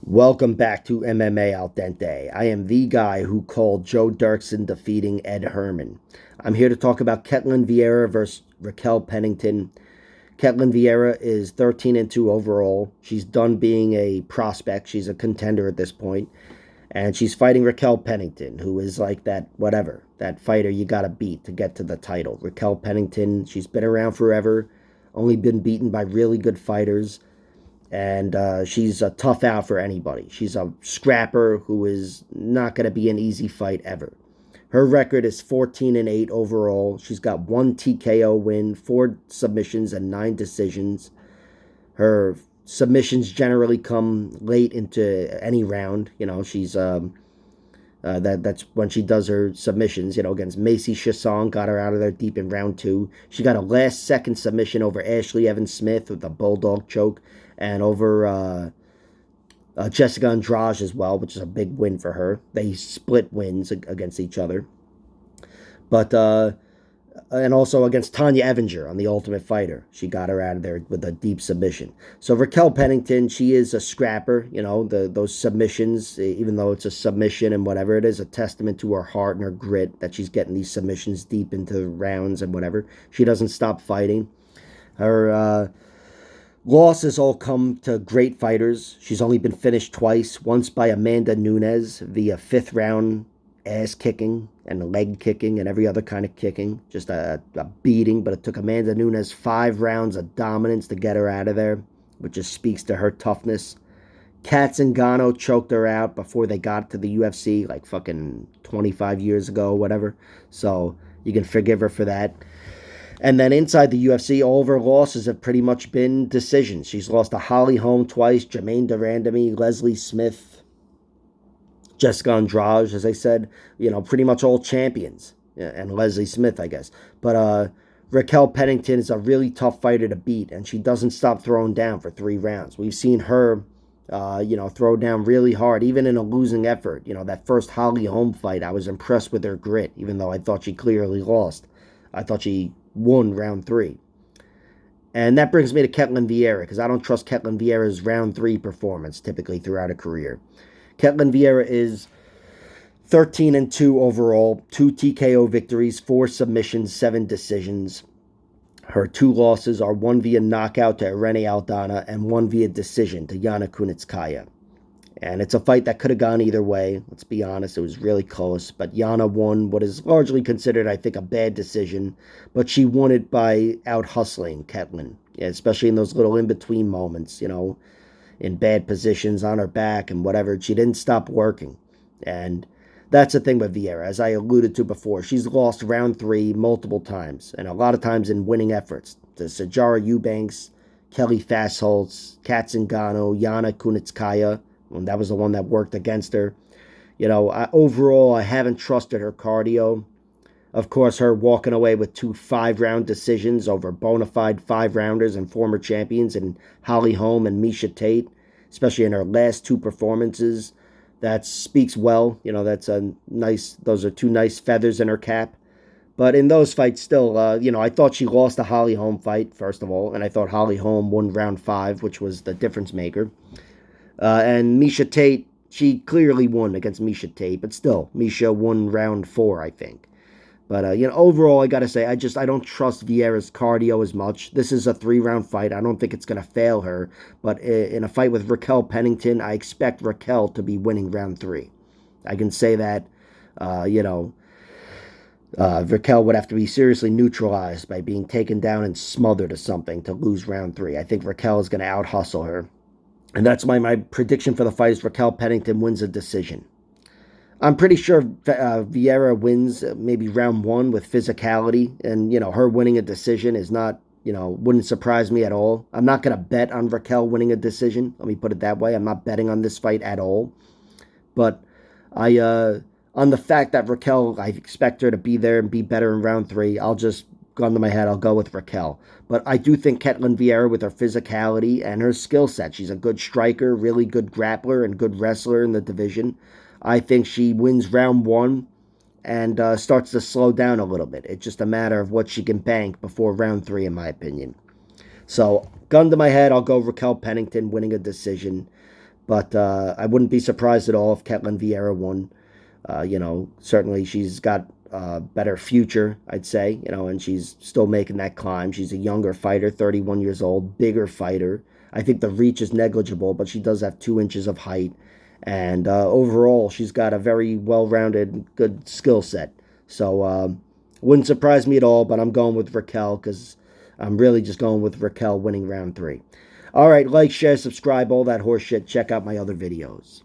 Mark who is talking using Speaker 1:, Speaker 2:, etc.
Speaker 1: Welcome back to MMA Al Dente. I am the guy who called Joe Dirksen defeating Ed Herman. I'm here to talk about Ketlen Vieira versus Raquel Pennington. Ketlen Vieira is 13-2 overall. She's done being a prospect. She's a contender at this point. And she's fighting Raquel Pennington, who is like that fighter you gotta beat to get to the title. Raquel Pennington, she's been around forever, only been beaten by really good fighters, and she's a tough out for anybody. She's a scrapper who is not going to be an easy fight ever. Her record is 14-8 overall. She's got one TKO win, 4 submissions, and 9 decisions. Her submissions generally come late into any round. She's that's when she does her submissions. Against Macy Chiasson, got her out of there deep in round 2. She got a last-second submission over Ashley Evans Smith with a bulldog choke, and over Jessica Andrade as well, which is a big win for her. They split wins against each other, but and also against Tanya Evinger on The Ultimate Fighter. She got her out of there with a deep submission. So Raquel Pennington, she is a scrapper. Those submissions, even though it's a submission and whatever, it is a testament to her heart and her grit that she's getting these submissions deep into rounds and whatever. She doesn't stop fighting. Her losses all come to great fighters. She's only been finished twice, once by Amanda Nunes via 5th-round ass kicking and leg kicking and every other kind of kicking. Just a beating, but it took Amanda Nunes 5 rounds of dominance to get her out of there, which just speaks to her toughness. Kat Zingano choked her out before they got to the UFC, like fucking 25 years ago or whatever. So you can forgive her for that. And then inside the UFC, all of her losses have pretty much been decisions. She's lost to Holly Holm twice, Jermaine Durandamy, Leslie Smith, Jessica Andrade, as I said, pretty much all champions. Yeah, and Leslie Smith, I guess. But Raquel Pennington is a really tough fighter to beat, and she doesn't stop throwing down for 3 rounds. We've seen her, throw down really hard, even in a losing effort. That first Holly Holm fight, I was impressed with her grit, even though I thought she clearly lost. I thought she won round 3. And that brings me to Ketlen Vieira, because I don't trust Ketlen Vieira's round 3 performance typically throughout a career. Ketlen Vieira is 13-2 overall, 2 TKO victories, 4 submissions, 7 decisions. Her 2 losses are 1 via knockout to Irene Aldana and 1 via decision to Yana Kunitskaya. And it's a fight that could have gone either way. Let's be honest, it was really close. But Yana won what is largely considered, I think, a bad decision. But she won it by out-hustling Ketlen, especially in those little in-between moments, in bad positions, on her back and whatever. She didn't stop working. And that's the thing with Vieira. As I alluded to before, she's lost round 3 multiple times, and a lot of times in winning efforts. To Sijara Eubanks, Kelly Fastholtz, Kat Zingano, Yana Kunitskaya. And that was the one that worked against her. Overall, I haven't trusted her cardio. Of course, her walking away with 2 5-round decisions over bona fide 5-rounders and former champions in Holly Holm and Miesha Tate, especially in her last 2 performances, that speaks well. Those are 2 nice feathers in her cap. But in those fights still, I thought she lost the Holly Holm fight, first of all, and I thought Holly Holm won round 5, which was the difference maker. And Miesha Tate, she clearly won against Miesha Tate, but still, Miesha won round 4, I think. But, overall, I got to say, I don't trust Vieira's cardio as much. This is a 3-round fight. I don't think it's going to fail her. But in a fight with Raquel Pennington, I expect Raquel to be winning round 3. I can say that, Raquel would have to be seriously neutralized by being taken down and smothered or something to lose round 3. I think Raquel is going to out-hustle her. And that's my prediction for the fight is Raquel Pennington wins a decision. I'm pretty sure Vieira wins maybe round 1 with physicality. And, her winning a decision is not, wouldn't surprise me at all. I'm not going to bet on Raquel winning a decision. Let me put it that way. I'm not betting on this fight at all. But on the fact that Raquel, I expect her to be there and be better in round 3, I'll just gun to my head, I'll go with Raquel. But I do think Ketlen Vieira, with her physicality and her skill set, she's a good striker, really good grappler, and good wrestler in the division. I think she wins round 1 and starts to slow down a little bit. It's just a matter of what she can bank before round 3, in my opinion. So, gun to my head, I'll go Raquel Pennington winning a decision. But I wouldn't be surprised at all if Ketlen Vieira won. Certainly she's got a better future, I'd say, and she's still making that climb. She's a younger fighter, 31 years old, bigger fighter. I think the reach is negligible, but she does have 2 inches of height. And overall, she's got a very well-rounded, good skill set. So wouldn't surprise me at all, but I'm going with Raquel because I'm really just going with Raquel winning round 3. All right, like, share, subscribe, all that horse shit. Check out my other videos.